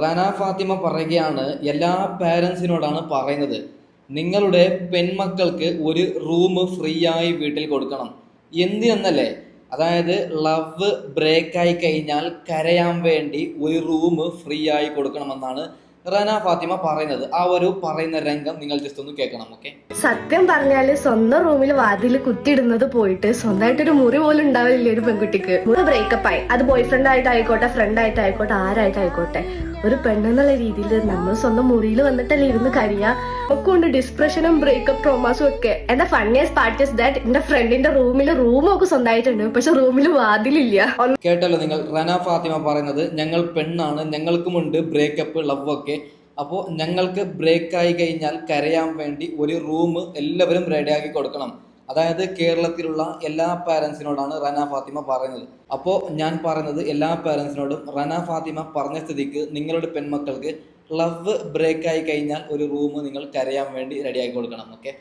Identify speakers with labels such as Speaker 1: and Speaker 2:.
Speaker 1: റന ഫാത്തിമ പറയുകയാണ്, എല്ലാ പാരൻസിനോടാണ് പറയുന്നത്, നിങ്ങളുടെ പെൺമക്കൾക്ക് ഒരു റൂം ഫ്രീ ആയി വീട്ടിൽ കൊടുക്കണം. എന്തിനെന്നല്ലേ, അതായത് ലവ് ബ്രേക്കായി കഴിഞ്ഞാൽ കരയാൻ വേണ്ടി ഒരു റൂം ഫ്രീ ആയി കൊടുക്കണമെന്നാണ് റന ഫാത്തിമ പറയുന്നത്. ആ ഒരു പറയുന്ന രംഗം നിങ്ങൾ ജസ്റ്റ് ഒന്ന് കേൾക്കണം. ഓക്കെ,
Speaker 2: സത്യം പറഞ്ഞാല് സ്വന്തം റൂമിൽ വാതിൽ കുത്തിയിടുന്നത് പോയിട്ട് സ്വന്തമായിട്ടൊരു മുറി പോലും ഉണ്ടാവില്ല ഒരു പെൺകുട്ടിക്ക്. ബ്രേക്കപ്പ് ആയി, അത് ബോയ് ഫ്രണ്ട് ആയിട്ടായിക്കോട്ടെ, ഫ്രണ്ട് ആയിട്ടായിക്കോട്ടെ, ആരായിട്ടായിക്കോട്ടെ, ഒരു പെണ്ണെന്നുള്ള രീതിയിൽ നമ്മൾ സ്വന്തം മുറിയിൽ വന്നിട്ടല്ലേ ഇരുന്ന് കരയാ. ഒക്കെ ഉണ്ട് ഡിസ്പ്രഷനും ബ്രേക്കപ്പ് ട്രോമാസും ഒക്കെ. എന്താ ഫണ്ണിയസ്റ്റ് പാർട്ട് ഇസ് ദാറ്റ് എന്റെ ഫ്രണ്ടിന്റെ റൂമൊക്കെ സ്വന്തമായിട്ടുണ്ട്, പക്ഷെ റൂമിൽ വാതിലില്ല.
Speaker 1: കേട്ടല്ലോ നിങ്ങൾ, റന ഫാത്തിമ പറയുന്നത്, ഞങ്ങൾ പെണ്ണാണ്, ഞങ്ങൾക്കുമുണ്ട് ബ്രേക്കപ്പ് ലവ് ഒക്കെ. അപ്പോൾ ഞങ്ങൾക്ക് ബ്രേക്കായി കഴിഞ്ഞാൽ കരയാൻ വേണ്ടി ഒരു റൂം എല്ലാവരും റെഡിയാക്കി കൊടുക്കണം. അതായത് കേരളത്തിലുള്ള എല്ലാ പാരൻസിനോടാണ് റന ഫാത്തിമ പറയുന്നത്. അപ്പോൾ ഞാൻ പറയുന്നത് എല്ലാ പാരൻസിനോടും, റന ഫാത്തിമ പറഞ്ഞ സ്ഥിതിക്ക് നിങ്ങളുടെ പെൺമക്കൾക്ക് ലവ് ബ്രേക്കായി കഴിഞ്ഞാൽ ഒരു റൂം നിങ്ങൾ കരയാൻ വേണ്ടി റെഡിയാക്കി കൊടുക്കണം. ഓക്കെ.